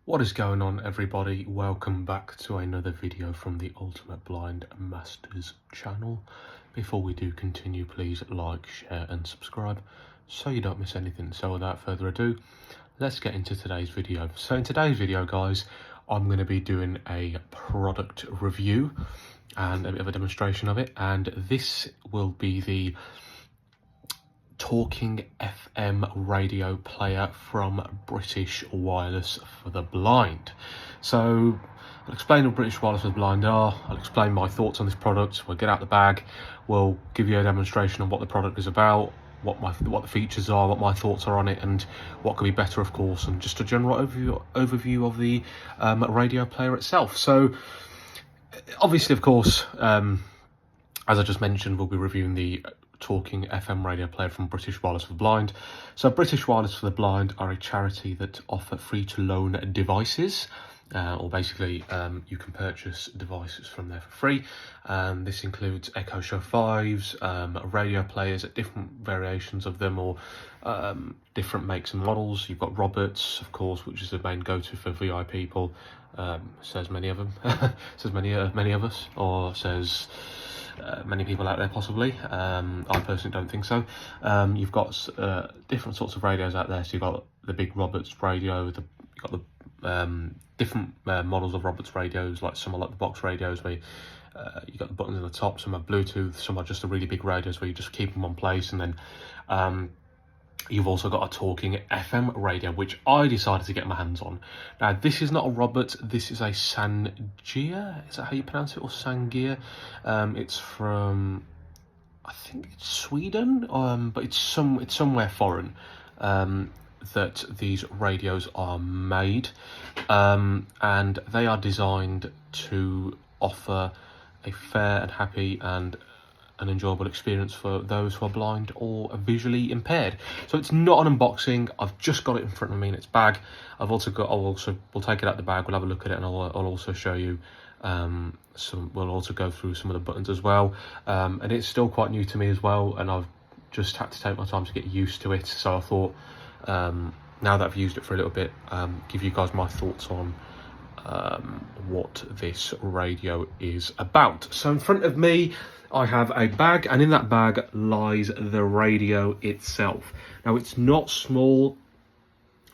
What is going on, everybody? Welcome back to another video from the Ultimate Blind Masters channel. Before we do continue, please like, share and subscribe so you don't miss anything. So without further ado, let's get into today's video. So in today's video, guys, I'm going to be doing a product review and a bit of a demonstration of it, and this will be the talking FM radio player from British Wireless for the Blind. So I'll explain what British Wireless for the Blind are, I'll explain my thoughts on this product, we'll get out the bag, we'll give you a demonstration of what the product is about, what the features are, what my thoughts are on it, and what could be better, of course, and just a general overview of the radio player itself. So obviously, of course, as I just mentioned, we'll be reviewing the talking FM radio player from British Wireless for the Blind. So British Wireless for the Blind are a charity that offer free to loan devices, or basically you can purchase devices from there for free. This includes Echo Show 5s, radio players at different variations of them, or different makes and models. You've got Roberts, of course, which is the main go-to for VI people, says many of them, says many of us, or says many people out there possibly. I personally don't think so. You've got different sorts of radios out there. So you've got the big Roberts radio, you've got the different models of Roberts radios, like some are like the box radios where you've got the buttons on the top, some are Bluetooth, some are just the really big radios where you just keep them on place, and then you've also got a talking FM radio, which I decided to get my hands on. Now, this is not a Roberts, this is a SANGEA, is that how you pronounce it, or SANGEA? It's from, I think it's Sweden, but it's somewhere foreign that these radios are made, and they are designed to offer a fair and happy and an enjoyable experience for those who are blind or visually impaired. So it's not an unboxing, I've just got it in front of me in its bag. We'll take it out the bag, we'll have a look at it, and I'll also show you we'll also go through some of the buttons as well. And it's still quite new to me as well, and I've just had to take my time to get used to it. So I thought, now that I've used it for a little bit, give you guys my thoughts on what this radio is about. So in front of me I have a bag, and in that bag lies the radio itself. Now, it's not small,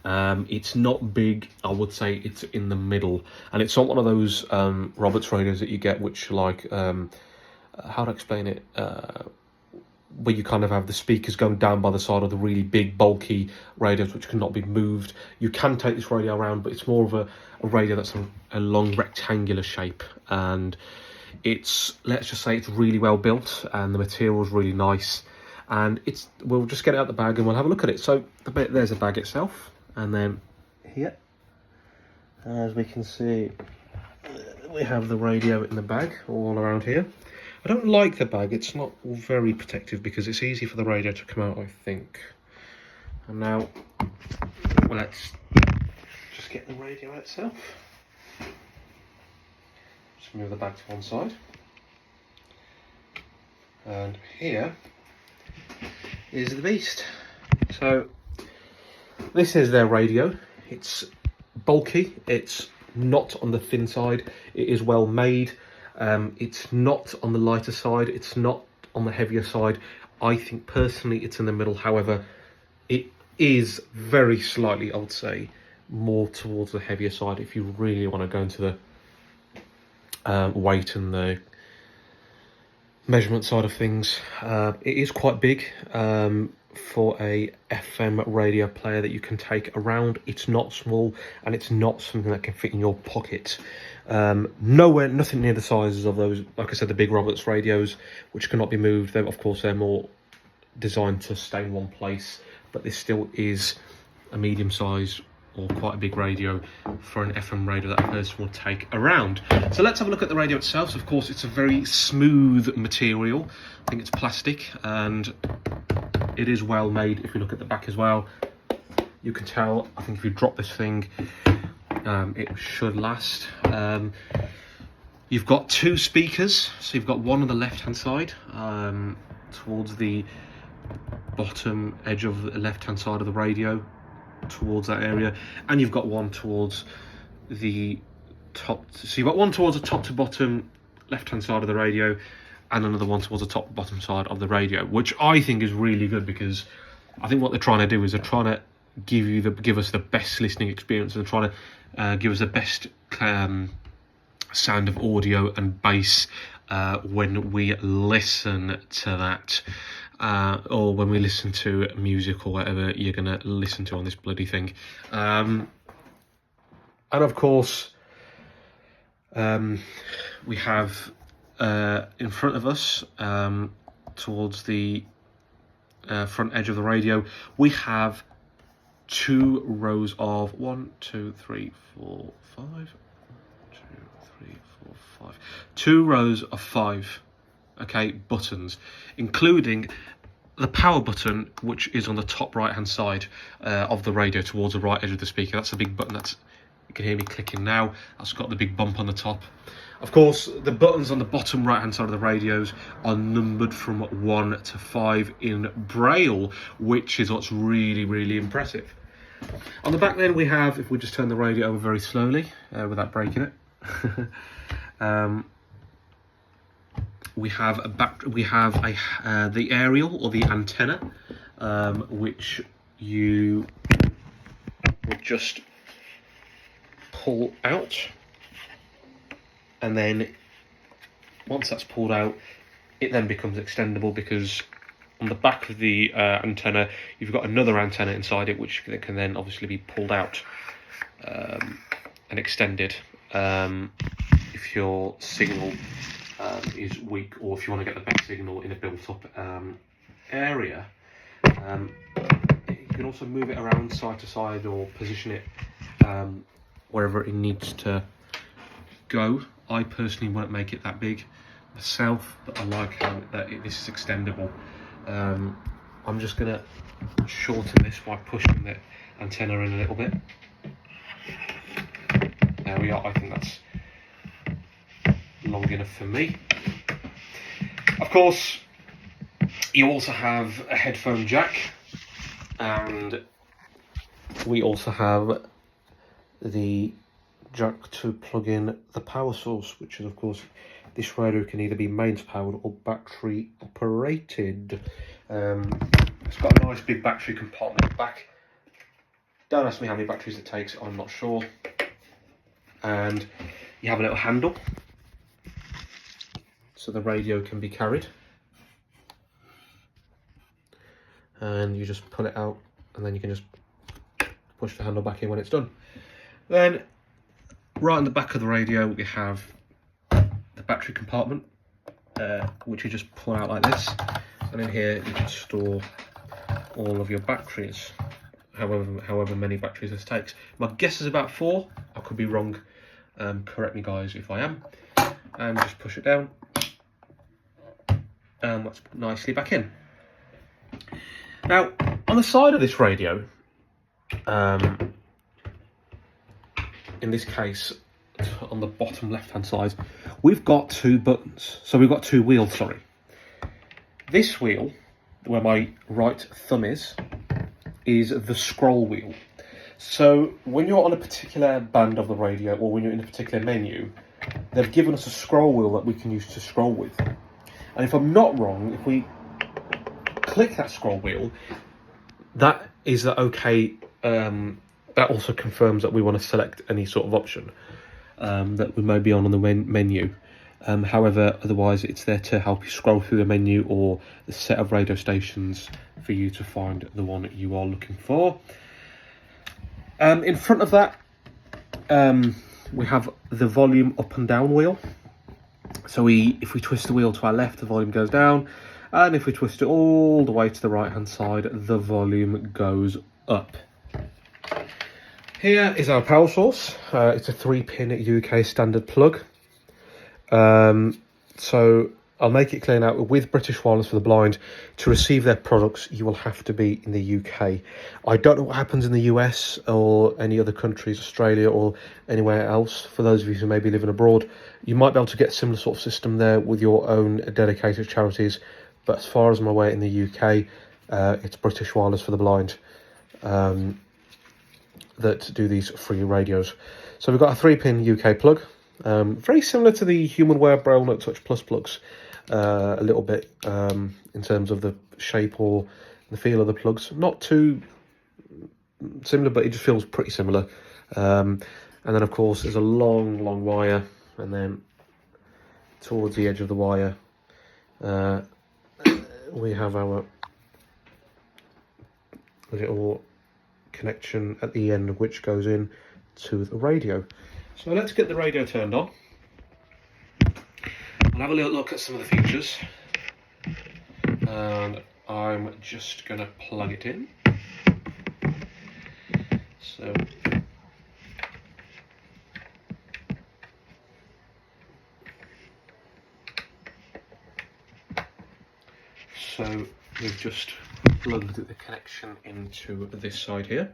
it's not big, I would say it's in the middle, and it's not one of those Roberts radios that you get which, like, how to explain it, where you kind of have the speakers going down by the side of the really big bulky radios which cannot be moved. You can take this radio around, but it's more of a radio that's a long rectangular shape, and it's, let's just say, it's really well built, and the material is really nice, and we'll just get it out the bag and we'll have a look at it. So there's the bag itself, and then here, as we can see, we have the radio in the bag all around here. I don't like the bag, it's not very protective because it's easy for the radio to come out, I think. And now, well, let's just get the radio itself. Just move the bag to one side. And here is the beast. So this is their radio. It's bulky, it's not on the thin side, it is well made. It's not on the lighter side, it's not on the heavier side. I think personally it's in the middle. However, it is very slightly, I would say, more towards the heavier side if you really want to go into the weight and the measurement side of things. It is quite big for a FM radio player that you can take around. It's not small, and it's not something that can fit in your pocket. Nothing near the sizes of those, like I said, the big Roberts radios, which cannot be moved. Of course, they're more designed to stay in one place, but this still is a medium size or quite a big radio for an FM radio that a person will take around. So let's have a look at the radio itself. So of course, it's a very smooth material. I think it's plastic, and it is well made. If you look at the back as well, you can tell, I think if you drop this thing, it should last. You've got two speakers, so you've got one on the left hand side, towards the bottom edge of the left hand side of the radio, towards that area, and you've got one towards the top, so you've got one towards the top to bottom left hand side of the radio, and another one towards the top to bottom side of the radio, which I think is really good, because I think what they're trying to do is they're trying to give us the best listening experience. They're trying to give us the best sound of audio and bass when we listen to that, or when we listen to music or whatever you're gonna listen to on this bloody thing. And of course, we have in front of us, towards the front edge of the radio, we have 2 rows of 1, 2, 3, 4, 5. 1, 2, 3, 4, 5. 2 rows of 5, okay, buttons, including the power button, which is on the top right hand side of the radio towards the right edge of the speaker. That's a big button. That's, you can hear me clicking now. That's got the big bump on the top. Of course, the buttons on the bottom right hand side of the radios are numbered from 1 to 5 in Braille, which is what's really, really impressive. On the back then we have, if we just turn the radio over very slowly without breaking it, we have the aerial, or the antenna, which you will just pull out, and then once that's pulled out, it then becomes extendable, because on the back of the antenna you've got another antenna inside it, which can then obviously be pulled out and extended if your signal is weak, or if you want to get the best signal in a built-up area. You can also move it around side to side, or position it wherever it needs to go. I personally won't make it that big myself, but I like how this is extendable. I'm just going to shorten this by pushing the antenna in a little bit. There we are. I think that's long enough for me. Of course, you also have a headphone jack, and we also have the jack to plug in the power source, which is, of course, this radio can either be mains powered or battery operated. It's got a nice big battery compartment at the back. Don't ask me how many batteries it takes, I'm not sure. And you have a little handle, so the radio can be carried. And you just pull it out, and then you can just push the handle back in when it's done. Then, right on the back of the radio, we have the battery compartment, which you just pull out like this, and in here you can store all of your batteries, however many batteries this takes. My guess is about 4. I could be wrong. Correct me, guys, if I am. And just push it down, and that's nicely back in. Now, on the side of this radio, in this case, on the bottom left-hand side, we've got 2 buttons. So we've got 2 wheels, sorry. This wheel, where my right thumb is the scroll wheel. So when you're on a particular band of the radio, or when you're in a particular menu, they've given us a scroll wheel that we can use to scroll with. And if I'm not wrong, if we click that scroll wheel, that is the okay. That also confirms that we want to select any sort of option that we may be on the menu. However, otherwise it's there to help you scroll through the menu or the set of radio stations for you to find the one that you are looking for. In front of that, we have the volume up and down wheel. So if we twist the wheel to our left, the volume goes down, and if we twist it all the way to the right hand side, the volume goes up. Here is our power source. It's a 3-pin UK standard plug. So I'll make it clear now, with British Wireless for the Blind, to receive their products, you will have to be in the UK. I don't know what happens in the US or any other countries, Australia or anywhere else. For those of you who may be living abroad, you might be able to get a similar sort of system there with your own dedicated charities. But as far as I'm aware, in the UK, it's British Wireless for the Blind. that do these free radios. So we've got a 3-pin UK plug, very similar to the Humanware Braille Note Touch Plus plugs, a little bit in terms of the shape or the feel of the plugs. Not too similar, but it just feels pretty similar. And then of course there's a long wire, and then towards the edge of the wire we have our little connection at the end, which goes in to the radio. So let's get the radio turned on and have a little look at some of the features. And I'm just going to plug it in. So we've just plugged the connection into this side here,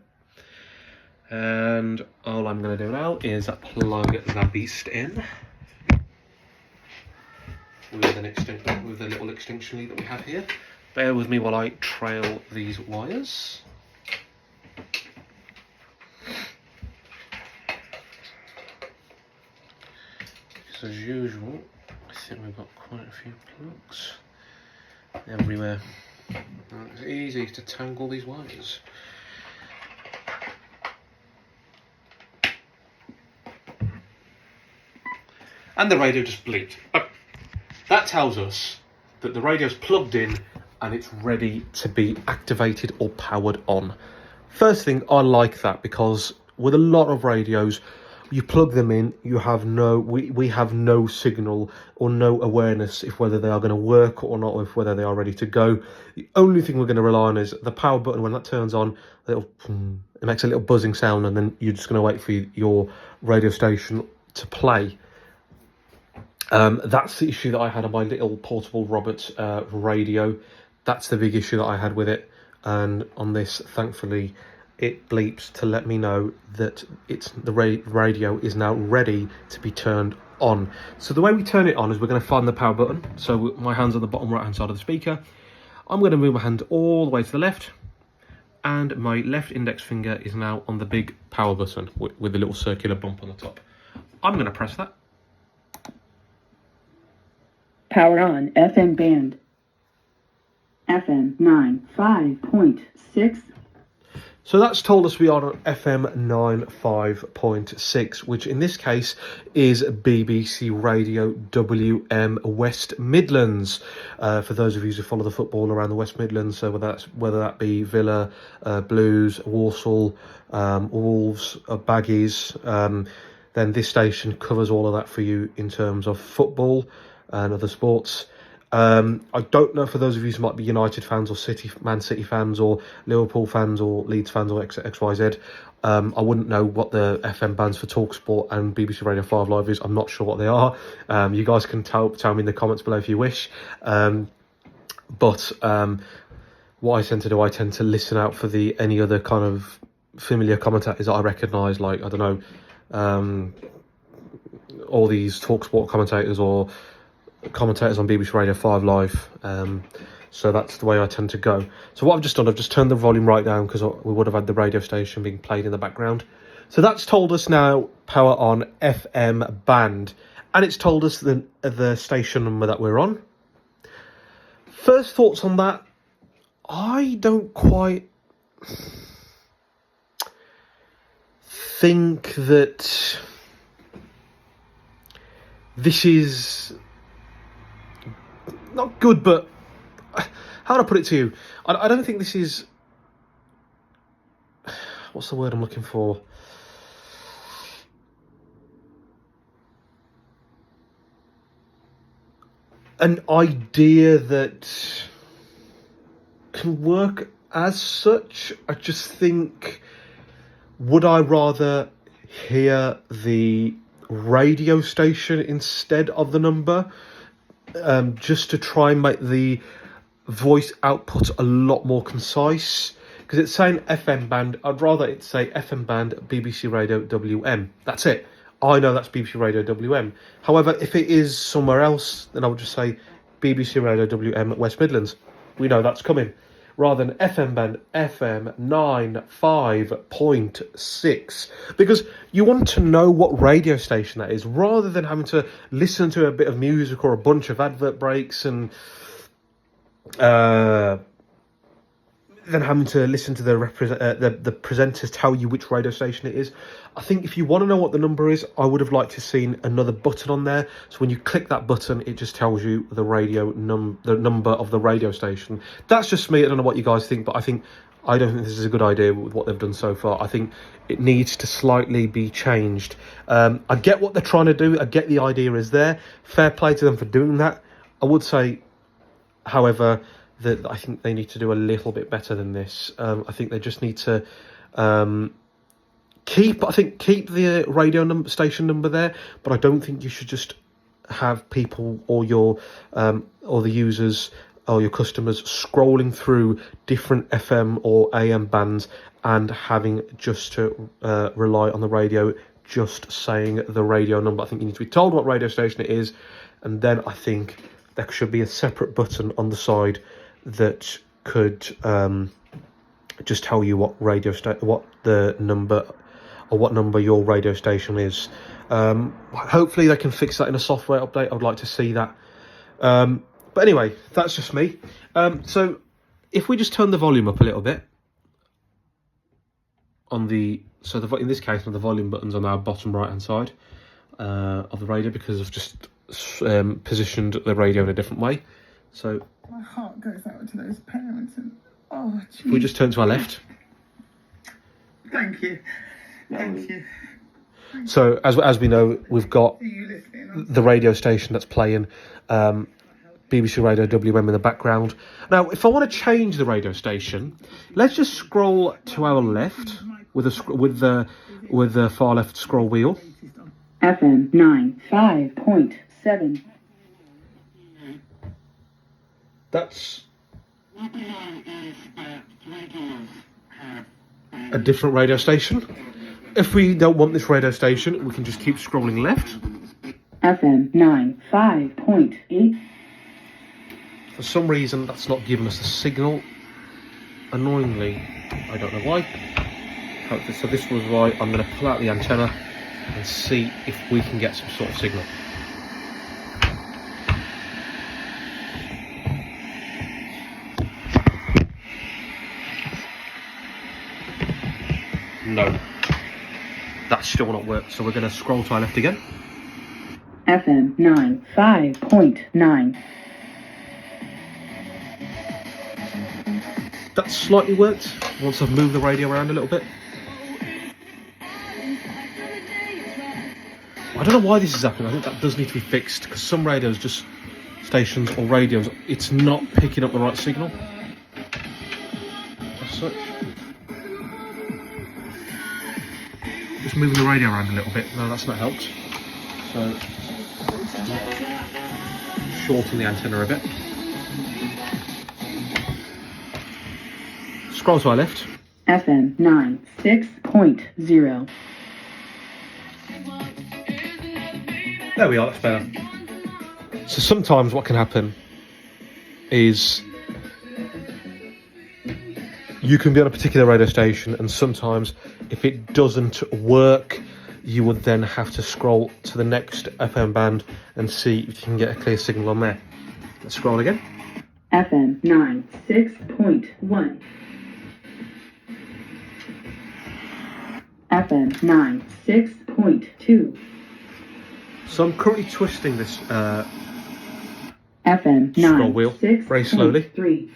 and all I'm going to do now is plug the beast in with the little extinction lead that we have here. Bear with me while I trail these wires. As usual, I think we've got quite a few plugs everywhere. It's easy to tangle these wires. And the radio just bleeped. That tells us that the radio's plugged in and it's ready to be activated or powered on. First thing, I like that, because with a lot of radios, you plug them in, you have we have no signal or no awareness if whether they are going to work or not, or if whether they are ready to go. The only thing we're going to rely on is the power button. When that turns on, it makes a little buzzing sound, and then you're just going to wait for your radio station to play. That's the issue that I had on my little portable Roberts radio. That's the big issue that I had with it. And on this, thankfully, it bleeps to let me know that the radio is now ready to be turned on. So the way we turn it on is we're going to find the power button. So my hand's on the bottom right hand side of the speaker. I'm going to move my hand all the way to the left, and my left index finger is now on the big power button with the little circular bump on the top. I'm going to press that. Power on FM band. FM 95.6. So that's told us we are on FM 95.6, which in this case is BBC Radio WM West Midlands. For those of you who follow the football around the West Midlands, so whether that be Villa, Blues, Walsall, Wolves, Baggies, then this station covers all of that for you in terms of football and other sports. I don't know, for those of you who might be United fans or Man City fans or Liverpool fans or Leeds fans or XYZ, I wouldn't know what the FM bands for TalkSport and BBC Radio 5 Live is. I'm not sure what they are. You guys can tell me in the comments below if you wish. But what I tend to do, I tend to listen out for any other kind of familiar commentators that I recognise, like, I don't know, all these TalkSport commentators or commentators on BBC Radio 5 Live. So that's the way I tend to go. So what I've just done, I've just turned the volume right down because we would have had the radio station being played in the background. So that's told us now power on FM band, and it's told us the station number that we're on. First thoughts on that, I don't quite think that this is not good, but how do I put it to you? I don't think this is, what's the word I'm looking for? An idea that can work as such. I just think, would I rather hear the radio station instead of the number? Just to try and make the voice output a lot more concise, because it's saying FM band. I'd rather it say FM band BBC Radio WM. That's it. I know that's BBC Radio WM. However, if it is somewhere else, then I would just say BBC Radio WM West Midlands. We know that's coming. rather than FM band FM 95.6, because you want to know what radio station that is, rather than having to listen to a bit of music or a bunch of advert breaks and then having to listen to the presenters tell you which radio station it is. I think if you want to know what the number is, I would have liked to seen another button on there. So when you click that button, it just tells you the the number of the radio station. That's just me. I don't know what you guys think, but I don't think this is a good idea with what they've done so far. I think it needs to slightly be changed. I get what they're trying to do. I get the idea is there. Fair play to them for doing that. I would say, however, that I think they need to do a little bit better than this. I think they just need to keep the radio station number there, but I don't think you should just have people or your or the users or your customers scrolling through different FM or AM bands and having just to rely on the radio just saying the radio number. I think you need to be told what radio station it is, and then I think there should be a separate button on the side that could just tell you what what the number or what number your radio station is. Hopefully they can fix that in a software update. I would like to see that. But anyway, that's just me. So if we just turn the volume up a little bit on in this case, the volume button's on our bottom right hand side of the radio, because I've just positioned the radio in a different way. So my heart goes out to those parents, and geez. We just turn to our left. Thank you. So as we know, we've got the radio station that's playing BBC Radio WM in the background. Now, if I want to change the radio station, let's just scroll to our left with the far left scroll wheel. FM 95.7. That's a different radio station. If we don't want this radio station, we can just keep scrolling left. FM 95.8. For some reason, that's not giving us a signal. Annoyingly, I don't know why. So this was why I'm going to pull out the antenna and see if we can get some sort of signal. No, that's still not worked. So we're going to scroll to our left again. FM 95.9. That's slightly worked once I've moved the radio around a little bit. I don't know why this is happening. I think that does need to be fixed, because some stations or radios, it's not picking up the right signal as such. Just moving the radio around a little bit. No, that's not helped. So shorten the antenna a bit. Scroll to our left. FM 96.0. There we are, that's better. So sometimes what can happen is you can be on a particular radio station, and sometimes if it doesn't work, you would then have to scroll to the next FM band and see if you can get a clear signal on there. Let's scroll again. FM 96.1. FM 96.2. So I'm currently twisting this FM scroll wheel very slowly. 96.3.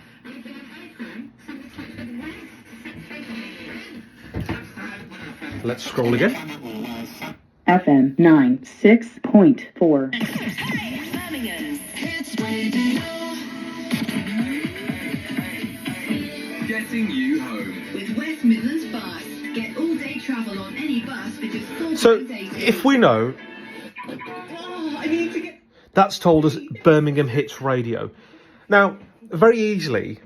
Let's scroll again. FM 96.4. Getting you home. With West Midlands Bus. Get all-day travel on any bus for just £4.80. So if we know, that's told us Birmingham Hits Radio. Now, very easily,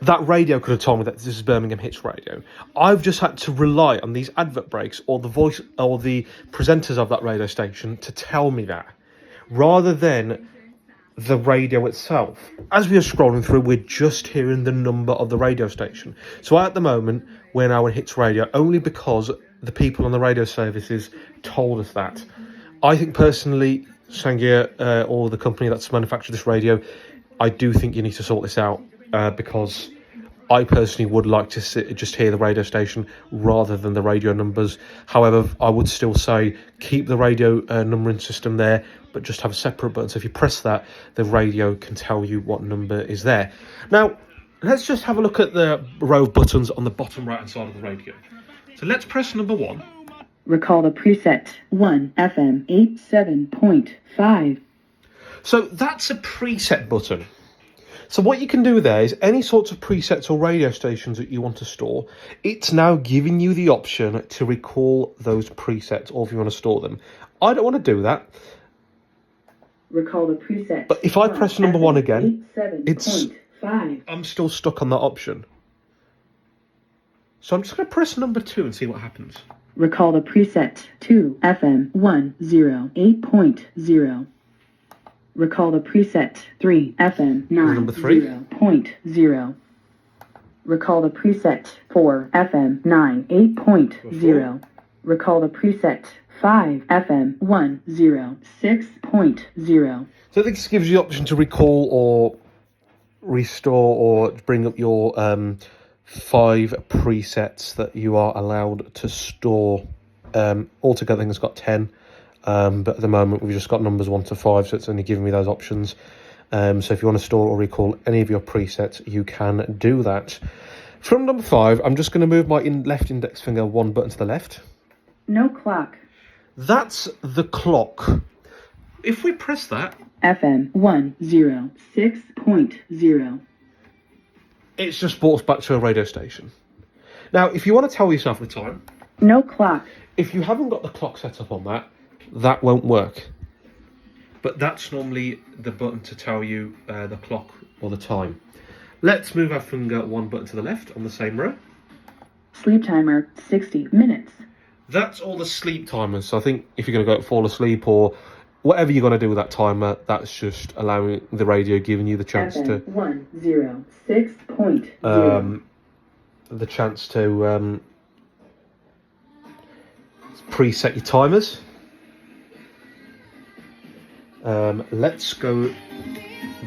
that radio could have told me that this is Birmingham Hits Radio. I've just had to rely on these advert breaks or the voice or the presenters of that radio station to tell me that, rather than the radio itself. As we are scrolling through, we're just hearing the number of the radio station. So at the moment, we're now on Hits Radio only because the people on the radio services told us that. I think personally, SANGEA, or the company that's manufactured this radio, I do think you need to sort this out, because I personally would like to just hear the radio station rather than the radio numbers. However, I would still say keep the radio numbering system there, but just have a separate button. So if you press that, the radio can tell you what number is there. Now, let's just have a look at the row of buttons on the bottom right-hand side of the radio. So let's press number 1. Recall the preset 1 FM 87.5. So that's a preset button. So what you can do there is any sorts of presets or radio stations that you want to store, it's now giving you the option to recall those presets, or if you want to store them. I don't want to do that. Recall the preset. But if I press number 1 again, it's 87.5. I'm still stuck on that option. So I'm just going to press number 2 and see what happens. Recall the preset 2 FM 108.0. Recall the preset 3 FM Number 3. 90.0. Recall the preset 4 FM 98.0. Recall the preset 5 FM 106.0. So this gives you the option to recall or restore or bring up your 5 presets that you are allowed to store. Altogether, I think it's got 10. But at the moment, we've just got numbers 1 to 5, so it's only giving me those options. So if you want to store or recall any of your presets, you can do that. From number 5, I'm just going to move my left index finger 1 button to the left. No clock. That's the clock. If we press that, FM 106.0. it's just brought us back to a radio station. Now, if you want to tell yourself the time, No clock. if you haven't got the clock set up on that, that won't work. But that's normally the button to tell you the clock or the time. Let's move our finger 1 button to the left on the same row. Sleep timer 60 minutes. That's all the sleep timers. So I think if you're going to go fall asleep or whatever you're going to do with that timer, that's just allowing the radio, giving you the chance FM to 106.0. the chance to preset your timers. Let's go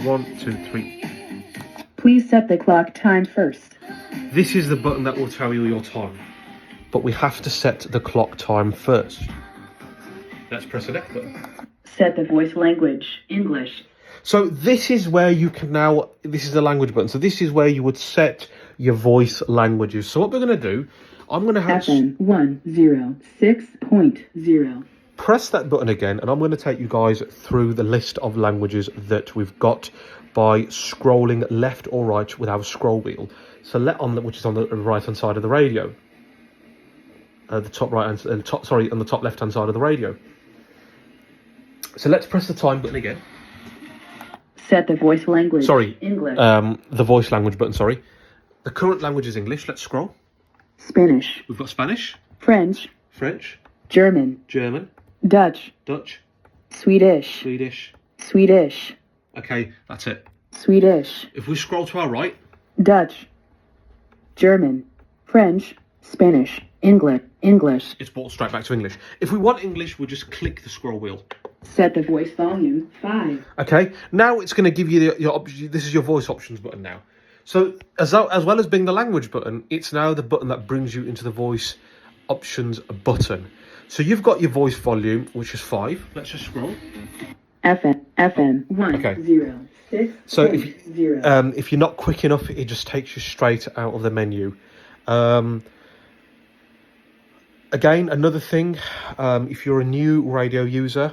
1, 2, 3. Please set the clock time first. This is the button that will tell you your time, but we have to set the clock time first. Let's press the next button. Set the voice language, English. So this is where you can now, this is the language button, so this is where you would set your voice languages. So what we're going to do, I'm going to have FM 106.0. press that button again, and I'm going to take you guys through the list of languages that we've got by scrolling left or right with our scroll wheel. Select on which is on the right hand side of the radio. The top right hand, on the top left hand side of the radio. So let's press the time button again. Set the voice language, Sorry, English. the voice language button. Sorry, the current language is English. Let's scroll. Spanish, We've got Spanish, French, French, German, German, Dutch, Dutch, Swedish, Swedish. Swedish, Okay, that's it. Swedish, If we scroll to our right, Dutch, German, French, Spanish, English. it's brought straight back to English. If we want English, we'll just click the scroll wheel. Set the voice volume 5. Okay, now it's going to give you your option. This is your voice options button now. So as well as being the language button, it's now the button that brings you into the voice options button. So you've got your voice volume, which is 5. Let's just scroll. FM 106.0. So if you're not quick enough, it just takes you straight out of the menu. Again, another thing, if you're a new radio user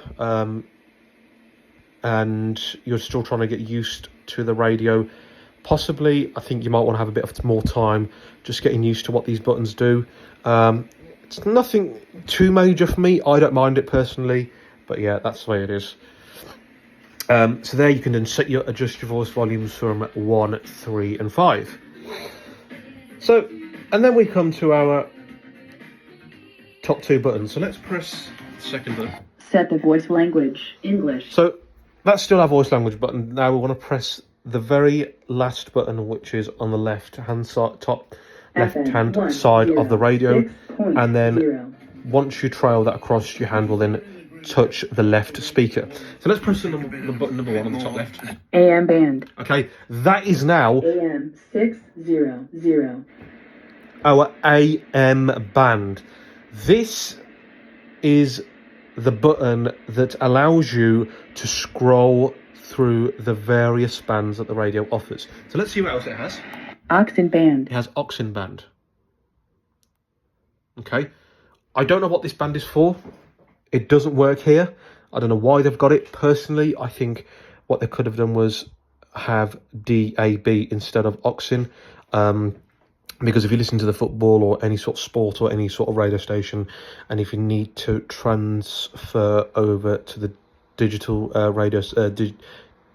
and you're still trying to get used to the radio, possibly I think you might want to have a bit of more time just getting used to what these buttons do. It's nothing too major for me. I don't mind it personally, but yeah, that's the way it is. So there you can then adjust your voice volumes from 1, 3 and 5. So, and then we come to our top 2 buttons. So let's press the second button. Set the voice language, English. So That's still our voice language button. Now we want to press the very last button, which is on the left-hand side, top left-hand side of the radio, and then once you trail that across, your hand will then touch the left speaker. So let's press the button number 1 on the top left. AM band. Okay, that is now AM 600. our AM band. This is the button that allows you to scroll through the various bands that the radio offers. So let's see what else it has. Oxen band. It has Oxen band. Okay, I don't know what this band is for. It doesn't work here. I don't know why they've got it. Personally, I think what they could have done was have DAB instead of Oxen. Because if you listen to the football or any sort of sport or any sort of radio station, and if you need to transfer over to the digital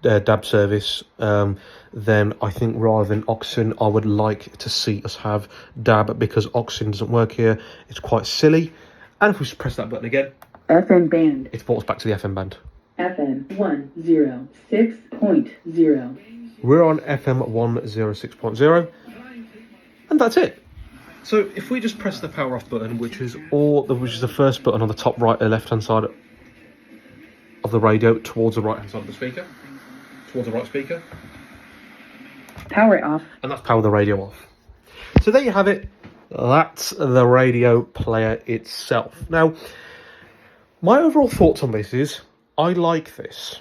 DAB service, then I think rather than Oxen, I would like to see us have DAB, because Oxen doesn't work here. It's quite silly. And if we press that button again, FM band. it's brought us back to the FM band. FM 106.0. We're on FM 106.0. And that's it. So if we just press the power off button, which is the first button on the top right or left hand side of the radio, towards the right hand side of the speaker, towards the right speaker, Power it off. and that's power the radio off. So there you have it. That's the radio player itself. Now, my overall thoughts on this is I like this.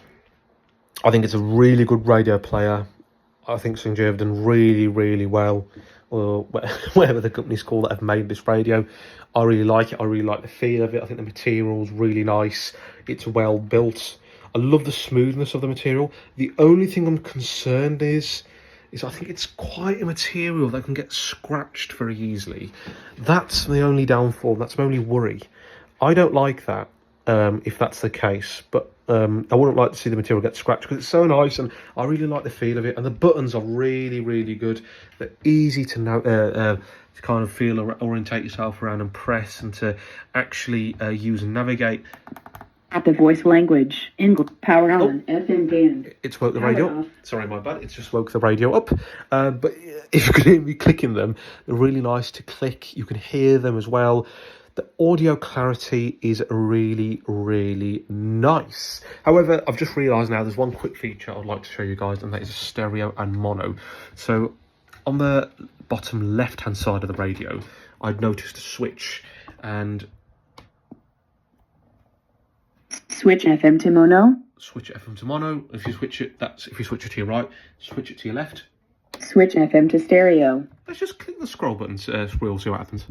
I think it's a really good radio player. I think SANGEA have done really, really well, or whatever the company's called that have made this radio. I really like it. I really like the feel of it. I think the material's really nice. It's well built. I love the smoothness of the material. The only thing I'm concerned is I think it's quite a material that can get scratched very easily. That's the only downfall. That's my only worry. I don't like that, if that's the case, but I wouldn't like to see the material get scratched, because it's so nice and I really like the feel of it, and the buttons are really, really good. They're easy to kind of feel or orientate yourself around and press, and to actually use and navigate. At the voice language. English. Power on. FM band. It's woke the Power radio off. up. Sorry, my bad. It's just woke the radio up. But if you can hear me clicking them, they're really nice to click. You can hear them as well. The audio clarity is really, really nice. However, I've just realised now there's one quick feature I'd like to show you guys, and that is stereo and mono. So on the bottom left-hand side of the radio, I've noticed a switch, and Switch FM to mono. switch FM to mono. If you switch it, if you switch it to your right. Switch it to your left. Switch FM to stereo. Let's just click the scroll button, we'll see what happens.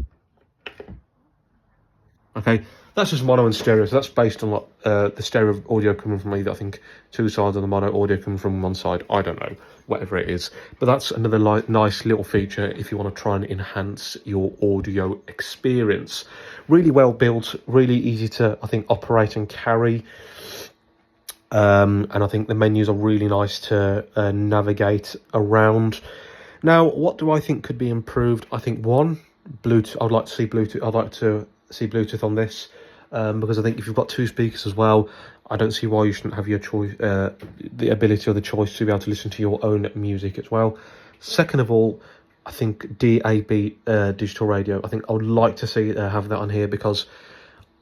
Okay, that's just mono and stereo, so that's based on what the stereo audio coming from either, I think, two sides, of the mono audio coming from one side. I don't know, whatever it is. But that's another nice little feature if you want to try and enhance your audio experience. Really well built, really easy to, I think, operate and carry. And I think the menus are really nice to navigate around. Now, what do I think could be improved? I think one, Bluetooth. I'd like to see Bluetooth. I'd like to see Bluetooth on this, because I think if you've got two speakers as well, I don't see why you shouldn't have your choice, the ability or the choice to be able to listen to your own music as well. Second of all, I think DAB digital radio. I think I would like to see have that on here, because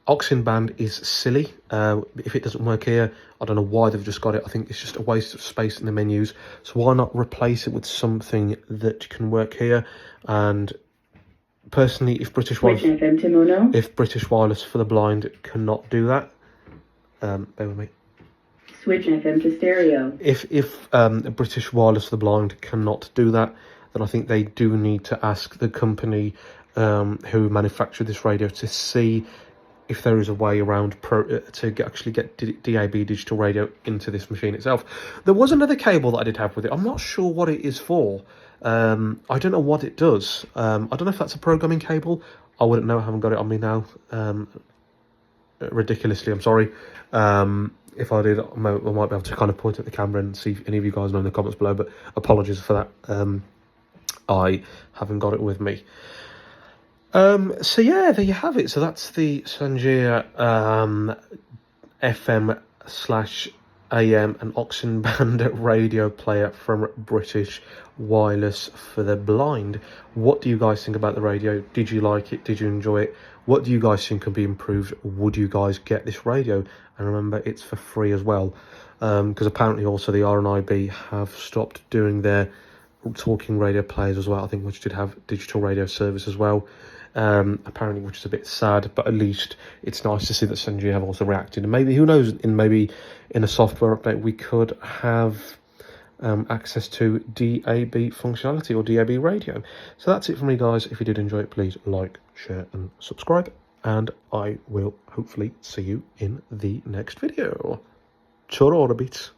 Oxen band is silly. If it doesn't work here, I don't know why they've just got it. I think it's just a waste of space in the menus. So why not replace it with something that can work here? And personally, if British Wireless for the Blind cannot do that, bear with me. Switch FM to stereo. If British Wireless for the Blind cannot do that, then I think they do need to ask the company who manufactured this radio to see if there is a way around to actually get DAB digital radio into this machine itself. There was another cable that I did have with it. I'm not sure what it is for. I don't know what it does. I don't know if that's a programming cable. I wouldn't know. I haven't got it on me now. Ridiculously, I'm sorry. If I did, I might be able to kind of point at the camera and see if any of you guys know in the comments below, but apologies for that. I haven't got it with me. So yeah, there you have it. So that's the SANGEA FM/AM AM and Oxen Band radio player from British Wireless for the blind. What do you guys think about the radio? Did you like it? Did you enjoy it? What do you guys think can be improved? Would you guys get this radio? And remember, it's for free as well, because apparently also the RNIB have stopped doing their talking radio players as well, I think, which did have digital radio service as well, apparently, which is a bit sad, but at least it's nice to see that SANGEA have also reacted. And maybe, who knows, maybe in a software update we could have access to DAB functionality or DAB radio. So that's it for me, guys. If you did enjoy it, please like, share and subscribe, and I will hopefully see you in the next video. Ciao, bits.